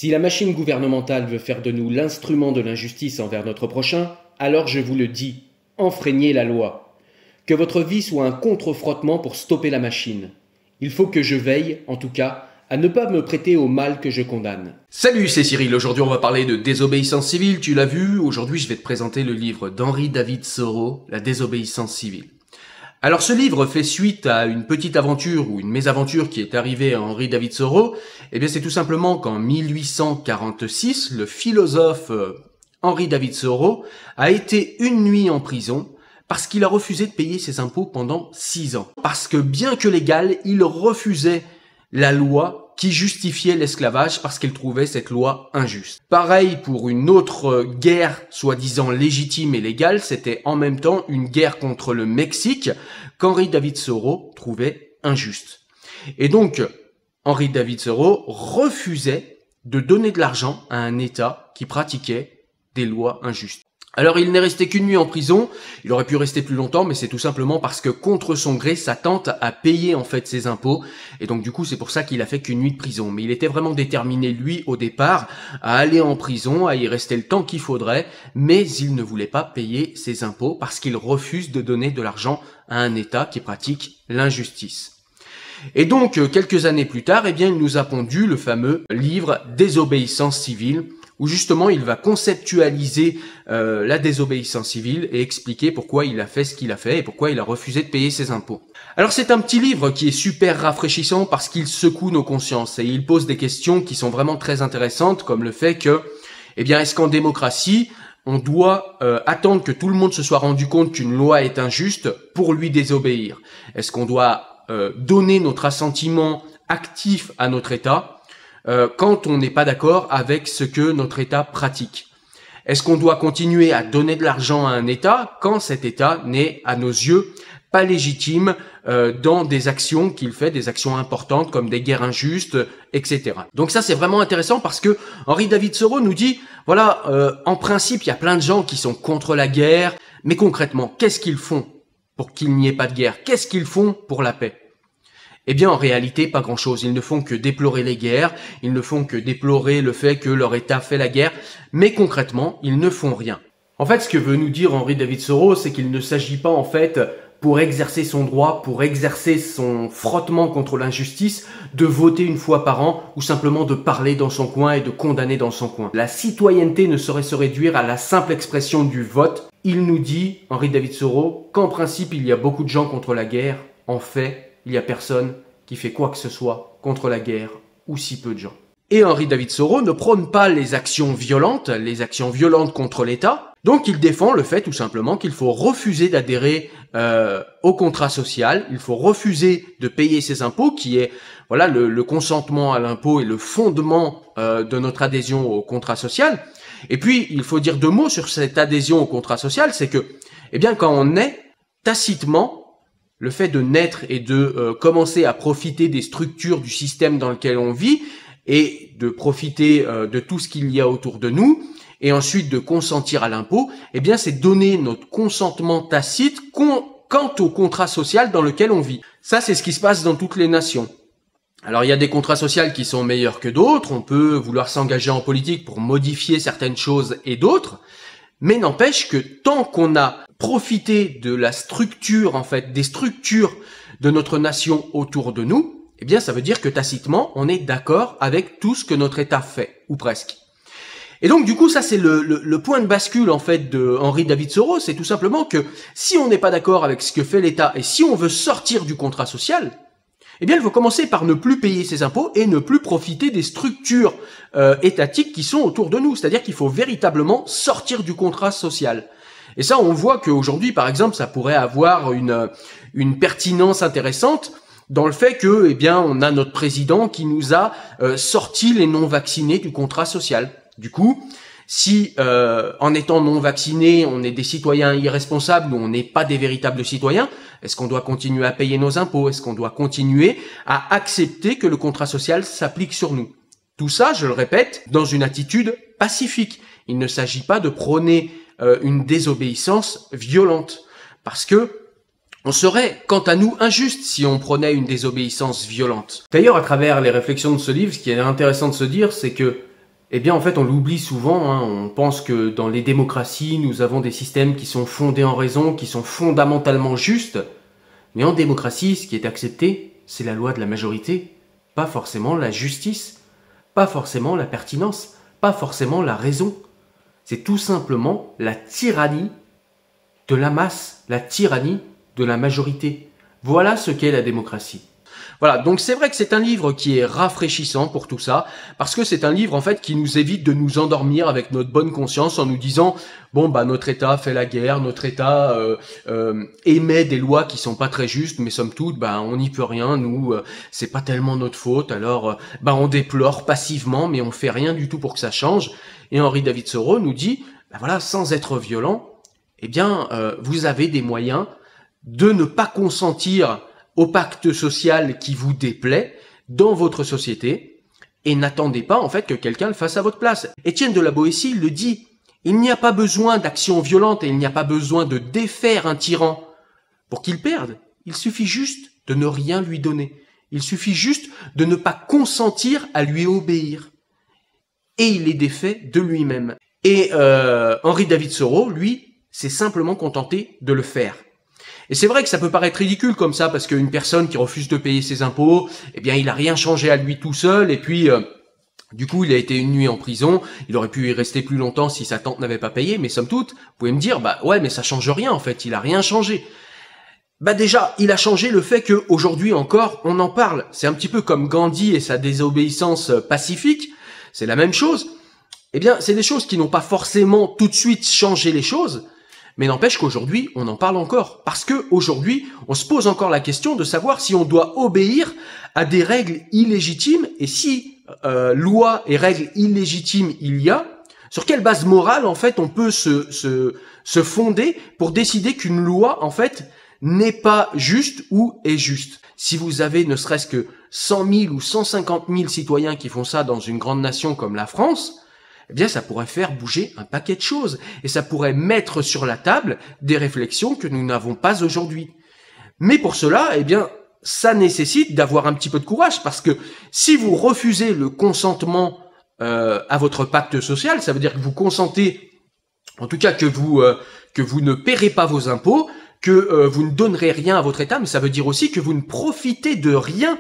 Si la machine gouvernementale veut faire de nous l'instrument de l'injustice envers notre prochain, alors je vous le dis, enfreignez la loi. Que votre vie soit un contre-frottement pour stopper la machine. Il faut que je veille, en tout cas, à ne pas me prêter au mal que je condamne. Salut, c'est Cyril. Aujourd'hui, on va parler de désobéissance civile. Tu l'as vu, aujourd'hui, je vais te présenter le livre d'Henri David Thoreau, La désobéissance civile. Alors, ce livre fait suite à une petite aventure ou une mésaventure qui est arrivée à Henri David Thoreau. Eh bien, c'est tout simplement qu'en 1846, le philosophe Henri David Thoreau a été une nuit en prison parce qu'il a refusé de payer ses impôts pendant 6 ans. Parce que bien que légal, il refusait la loi qui justifiait l'esclavage parce qu'il trouvait cette loi injuste. Pareil pour une autre guerre soi-disant légitime et légale, c'était en même temps une guerre contre le Mexique qu'Henri David Thoreau trouvait injuste. Et donc, Henri David Thoreau refusait de donner de l'argent à un État qui pratiquait des lois injustes. Alors il n'est resté qu'une nuit en prison, il aurait pu rester plus longtemps, mais c'est tout simplement parce que contre son gré, sa tante a payé en fait ses impôts, et donc du coup c'est pour ça qu'il a fait qu'une nuit de prison. Mais il était vraiment déterminé, lui, au départ, à aller en prison, à y rester le temps qu'il faudrait, mais il ne voulait pas payer ses impôts parce qu'il refuse de donner de l'argent à un État qui pratique l'injustice. Et donc, quelques années plus tard, eh bien, il nous a pondu le fameux livre Désobéissance civile, où justement il va conceptualiser la désobéissance civile et expliquer pourquoi il a fait ce qu'il a fait et pourquoi il a refusé de payer ses impôts. Alors c'est un petit livre qui est super rafraîchissant parce qu'il secoue nos consciences et il pose des questions qui sont vraiment très intéressantes, comme le fait que, eh bien, est-ce qu'en démocratie, on doit attendre que tout le monde se soit rendu compte qu'une loi est injuste pour lui désobéir? Est-ce qu'on doit donner notre assentiment actif à notre État quand on n'est pas d'accord avec ce que notre État pratique? Est-ce qu'on doit continuer à donner de l'argent à un État quand cet État n'est, à nos yeux, pas légitime dans des actions qu'il fait, des actions importantes comme des guerres injustes, etc. Donc ça, c'est vraiment intéressant parce que Henri David Thoreau nous dit, voilà, en principe, il y a plein de gens qui sont contre la guerre, mais concrètement, qu'est-ce qu'ils font pour qu'il n'y ait pas de guerre? Qu'est-ce qu'ils font pour la paix? Eh bien, en réalité, pas grand-chose. Ils ne font que déplorer les guerres, ils ne font que déplorer le fait que leur État fait la guerre, mais concrètement, ils ne font rien. En fait, ce que veut nous dire Henri David Thoreau, c'est qu'il ne s'agit pas, en fait, pour exercer son droit, pour exercer son frottement contre l'injustice, de voter une fois par an ou simplement de parler dans son coin et de condamner dans son coin. La citoyenneté ne saurait se réduire à la simple expression du vote. Il nous dit, Henri David Thoreau, qu'en principe, il y a beaucoup de gens contre la guerre. En fait, il n'y a personne qui fait quoi que ce soit contre la guerre, ou si peu de gens. Et Henri David Thoreau ne prône pas les actions violentes contre l'État. Donc il défend le fait tout simplement qu'il faut refuser d'adhérer au contrat social, il faut refuser de payer ses impôts, qui est voilà le consentement à l'impôt et le fondement de notre adhésion au contrat social. Et puis il faut dire 2 mots sur cette adhésion au contrat social, c'est que eh bien quand on naît, tacitement, le fait de naître et de commencer à profiter des structures du système dans lequel on vit et de profiter de tout ce qu'il y a autour de nous et ensuite de consentir à l'impôt, eh bien c'est donner notre consentement tacite quant au contrat social dans lequel on vit. Ça, c'est ce qui se passe dans toutes les nations. Alors il y a des contrats sociaux qui sont meilleurs que d'autres, on peut vouloir s'engager en politique pour modifier certaines choses et d'autres, mais n'empêche que tant qu'on a profité de la structure, en fait, des structures de notre nation autour de nous, eh bien, ça veut dire que tacitement, on est d'accord avec tout ce que notre État fait, ou presque. Et donc, du coup, ça, c'est le point de bascule, en fait, de Henri David Thoreau, c'est tout simplement que si on n'est pas d'accord avec ce que fait l'État et si on veut sortir du contrat social, eh bien, il faut commencer par ne plus payer ses impôts et ne plus profiter des structures étatiques qui sont autour de nous. C'est-à-dire qu'il faut véritablement sortir du contrat social. Et ça, on voit qu'aujourd'hui, par exemple, ça pourrait avoir une pertinence intéressante dans le fait que, eh bien, on a notre président qui nous a sorti les non-vaccinés du contrat social. Du coup, si en étant non-vaccinés, on est des citoyens irresponsables ou on n'est pas des véritables citoyens, est-ce qu'on doit continuer à payer nos impôts? Est-ce qu'on doit continuer à accepter que le contrat social s'applique sur nous? Tout ça, je le répète, dans une attitude pacifique. Il ne s'agit pas de prôner une désobéissance violente, parce que on serait, quant à nous, injuste si on prônait une désobéissance violente. D'ailleurs, à travers les réflexions de ce livre, ce qui est intéressant de se dire, c'est que Eh bien, en fait, on l'oublie souvent, hein. On pense que dans les démocraties, nous avons des systèmes qui sont fondés en raison, qui sont fondamentalement justes. Mais en démocratie, ce qui est accepté, c'est la loi de la majorité, pas forcément la justice, pas forcément la pertinence, pas forcément la raison. C'est tout simplement la tyrannie de la masse, la tyrannie de la majorité. Voilà ce qu'est la démocratie. Voilà, donc c'est vrai que c'est un livre qui est rafraîchissant pour tout ça, parce que c'est un livre en fait qui nous évite de nous endormir avec notre bonne conscience en nous disant bon bah notre État fait la guerre, notre État émet des lois qui sont pas très justes, mais somme toute bah on n'y peut rien, nous c'est pas tellement notre faute, alors bah on déplore passivement, mais on fait rien du tout pour que ça change. Et Henri David Thoreau nous dit bah voilà, sans être violent, eh bien vous avez des moyens de ne pas consentir au pacte social qui vous déplaît dans votre société et n'attendez pas en fait que quelqu'un le fasse à votre place. Étienne de la Boétie le dit, il n'y a pas besoin d'action violente et il n'y a pas besoin de défaire un tyran pour qu'il perde. Il suffit juste de ne rien lui donner. Il suffit juste de ne pas consentir à lui obéir. Et il est défait de lui-même. Et Henri David Thoreau, lui, s'est simplement contenté de le faire. Et c'est vrai que ça peut paraître ridicule comme ça, parce qu'une personne qui refuse de payer ses impôts, eh bien, il a rien changé à lui tout seul, et puis, du coup, il a été une nuit en prison, il aurait pu y rester plus longtemps si sa tante n'avait pas payé, mais somme toute, vous pouvez me dire, bah ouais, mais ça change rien en fait, il a rien changé. Bah déjà, il a changé le fait qu'aujourd'hui encore, on en parle. C'est un petit peu comme Gandhi et sa désobéissance pacifique, c'est la même chose. Eh bien, c'est des choses qui n'ont pas forcément tout de suite changé les choses, mais n'empêche qu'aujourd'hui, on en parle encore. Parce que aujourd'hui, on se pose encore la question de savoir si on doit obéir à des règles illégitimes et si loi et règles illégitimes il y a, sur quelle base morale, en fait, on peut se fonder pour décider qu'une loi, en fait, n'est pas juste ou est juste. Si vous avez ne serait-ce que 100 000 ou 150 000 citoyens qui font ça dans une grande nation comme la France, eh bien, ça pourrait faire bouger un paquet de choses. Et ça pourrait mettre sur la table des réflexions que nous n'avons pas aujourd'hui. Mais pour cela, eh bien, ça nécessite d'avoir un petit peu de courage, parce que si vous refusez le consentement à votre pacte social, ça veut dire que vous consentez, en tout cas que vous ne paierez pas vos impôts, que vous ne donnerez rien à votre État, mais ça veut dire aussi que vous ne profitez de rien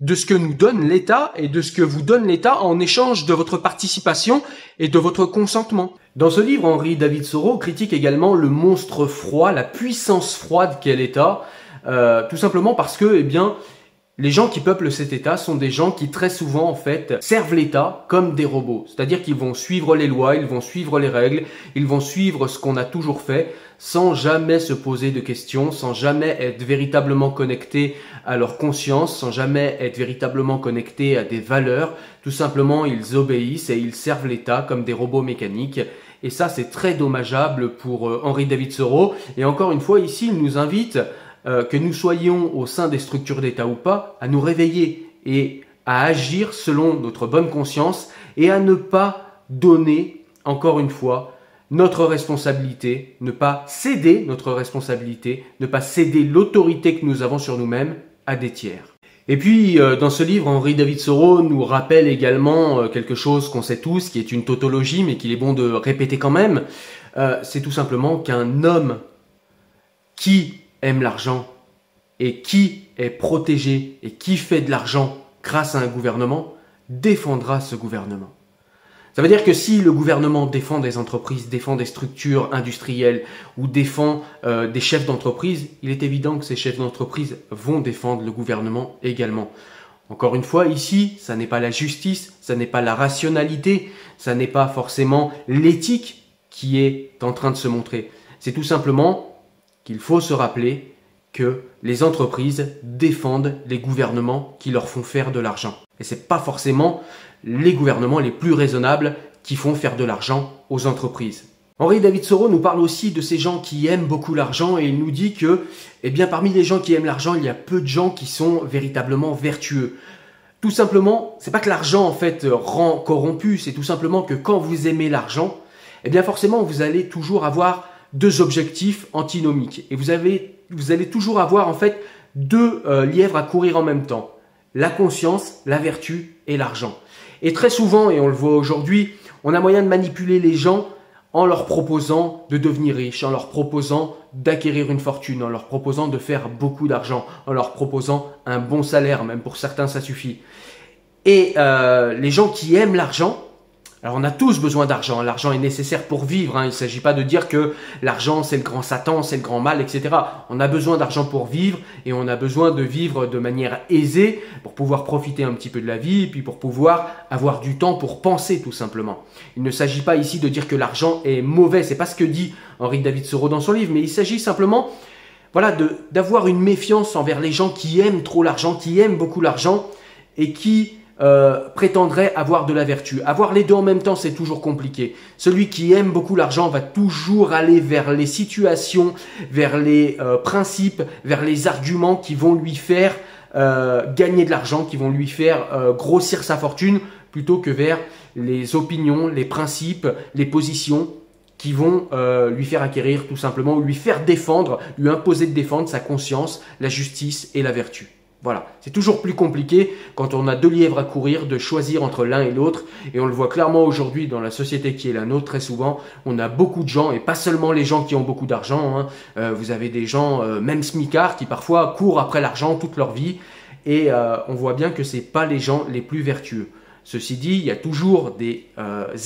de ce que nous donne l'État et de ce que vous donne l'État en échange de votre participation et de votre consentement. Dans ce livre, Henri David Thoreau critique également le monstre froid, la puissance froide qu'est l'État, tout simplement parce que, eh bien, les gens qui peuplent cet État sont des gens qui très souvent, en fait, servent l'État comme des robots. C'est-à-dire qu'ils vont suivre les lois, ils vont suivre les règles, ils vont suivre ce qu'on a toujours fait, sans jamais se poser de questions, sans jamais être véritablement connectés à leur conscience, sans jamais être véritablement connectés à des valeurs. Tout simplement, ils obéissent et ils servent l'État comme des robots mécaniques. Et ça, c'est très dommageable pour Henri David Thoreau. Et encore une fois, ici, il nous invite, que nous soyons au sein des structures d'État ou pas, à nous réveiller et à agir selon notre bonne conscience et à ne pas donner, encore une fois, notre responsabilité, ne pas céder notre responsabilité, ne pas céder l'autorité que nous avons sur nous-mêmes à des tiers. Et puis, dans ce livre, Henri David Thoreau nous rappelle également quelque chose qu'on sait tous, qui est une tautologie, mais qu'il est bon de répéter quand même. C'est tout simplement qu'un homme qui aime l'argent et qui est protégé et qui fait de l'argent grâce à un gouvernement, défendra ce gouvernement. Ça veut dire que si le gouvernement défend des entreprises, défend des structures industrielles ou défend des chefs d'entreprise, il est évident que ces chefs d'entreprise vont défendre le gouvernement également. Encore une fois, ici, ça n'est pas la justice, ça n'est pas la rationalité, ça n'est pas forcément l'éthique qui est en train de se montrer. C'est tout simplement qu'il faut se rappeler que les entreprises défendent les gouvernements qui leur font faire de l'argent. Et ce n'est pas forcément les gouvernements les plus raisonnables qui font faire de l'argent aux entreprises. Henri David Thoreau nous parle aussi de ces gens qui aiment beaucoup l'argent et il nous dit que, eh bien, parmi les gens qui aiment l'argent, il y a peu de gens qui sont véritablement vertueux. Tout simplement, c'est pas que l'argent en fait rend corrompu, c'est tout simplement que quand vous aimez l'argent, eh bien forcément vous allez toujours avoir deux objectifs antinomiques et vous allez toujours avoir en fait deux lièvres à courir en même temps, la conscience, la vertu et l'argent. Et très souvent, et on le voit aujourd'hui, on a moyen de manipuler les gens en leur proposant de devenir riches, en leur proposant d'acquérir une fortune, en leur proposant de faire beaucoup d'argent, en leur proposant un bon salaire, même pour certains ça suffit. Et les gens qui aiment l'argent, alors on a tous besoin d'argent, l'argent est nécessaire pour vivre, il ne s'agit pas de dire que l'argent c'est le grand Satan, c'est le grand mal, etc. On a besoin d'argent pour vivre et on a besoin de vivre de manière aisée pour pouvoir profiter un petit peu de la vie et puis pour pouvoir avoir du temps pour penser tout simplement. Il ne s'agit pas ici de dire que l'argent est mauvais, c'est pas ce que dit Henri David Thoreau dans son livre, mais il s'agit simplement voilà, d'avoir une méfiance envers les gens qui aiment trop l'argent, qui aiment beaucoup l'argent et qui prétendrait avoir de la vertu. Avoir les deux en même temps, c'est toujours compliqué. Celui qui aime beaucoup l'argent va toujours aller vers les situations, vers les principes, vers les arguments qui vont lui faire gagner de l'argent, qui vont lui faire grossir sa fortune, plutôt que vers les opinions, les principes, les positions qui vont lui faire acquérir tout simplement, ou lui faire défendre, lui imposer de défendre sa conscience, la justice et la vertu. Voilà, c'est toujours plus compliqué quand on a deux lièvres à courir de choisir entre l'un et l'autre. Et on le voit clairement aujourd'hui dans la société qui est la nôtre très souvent. On a beaucoup de gens, et pas seulement les gens qui ont beaucoup d'argent. Vous avez des gens, même smicards, qui parfois courent après l'argent toute leur vie. Et on voit bien que ce n'est pas les gens les plus vertueux. Ceci dit, il y a toujours des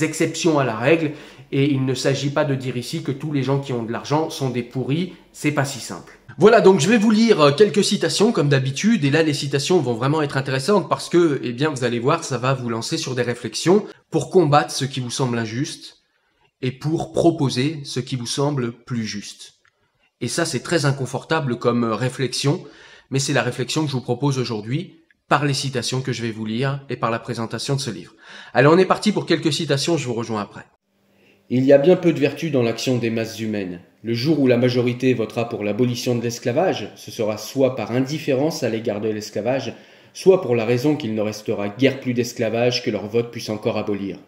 exceptions à la règle. Et il ne s'agit pas de dire ici que tous les gens qui ont de l'argent sont des pourris. C'est pas si simple. Voilà, donc je vais vous lire quelques citations comme d'habitude, et là les citations vont vraiment être intéressantes parce que, eh bien, vous allez voir, ça va vous lancer sur des réflexions pour combattre ce qui vous semble injuste et pour proposer ce qui vous semble plus juste. Et ça, c'est très inconfortable comme réflexion, mais c'est la réflexion que je vous propose aujourd'hui par les citations que je vais vous lire et par la présentation de ce livre. Allez, on est parti pour quelques citations, je vous rejoins après. Il y a bien peu de vertu dans l'action des masses humaines. Le jour où la majorité votera pour l'abolition de l'esclavage, ce sera soit par indifférence à l'égard de l'esclavage, soit pour la raison qu'il ne restera guère plus d'esclavage que leur vote puisse encore abolir.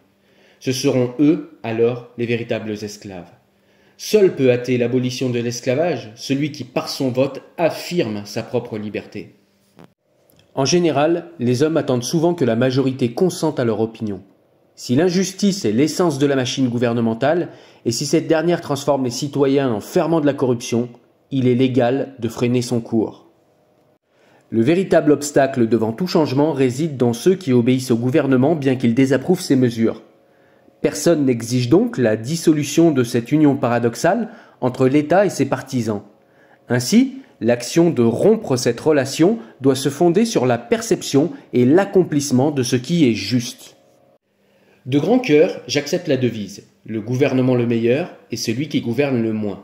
Ce seront eux, alors, les véritables esclaves. Seul peut hâter l'abolition de l'esclavage celui qui, par son vote, affirme sa propre liberté. En général, les hommes attendent souvent que la majorité consente à leur opinion. Si l'injustice est l'essence de la machine gouvernementale, et si cette dernière transforme les citoyens en ferments de la corruption, il est légal de freiner son cours. Le véritable obstacle devant tout changement réside dans ceux qui obéissent au gouvernement bien qu'ils désapprouvent ses mesures. Personne n'exige donc la dissolution de cette union paradoxale entre l'État et ses partisans. Ainsi, l'action de rompre cette relation doit se fonder sur la perception et l'accomplissement de ce qui est juste. De grand cœur, j'accepte la devise « Le gouvernement le meilleur est celui qui gouverne le moins ».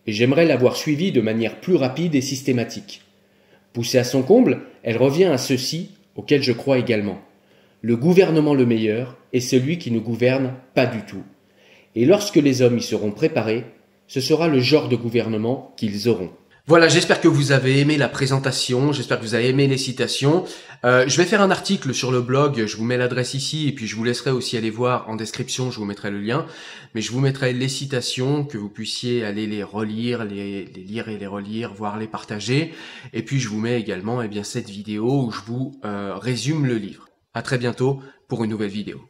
Et j'aimerais l'avoir suivie de manière plus rapide et systématique. Poussée à son comble, elle revient à ceci, auquel je crois également. Le gouvernement le meilleur est celui qui ne gouverne pas du tout. Et lorsque les hommes y seront préparés, ce sera le genre de gouvernement qu'ils auront. Voilà, j'espère que vous avez aimé la présentation, j'espère que vous avez aimé les citations. Je vais faire un article sur le blog, je vous mets l'adresse ici et puis je vous laisserai aussi aller voir en description, je vous mettrai le lien. Mais je vous mettrai les citations, que vous puissiez aller les relire, les lire et les relire, voire les partager. Et puis je vous mets également cette vidéo où je vous résume le livre. À très bientôt pour une nouvelle vidéo.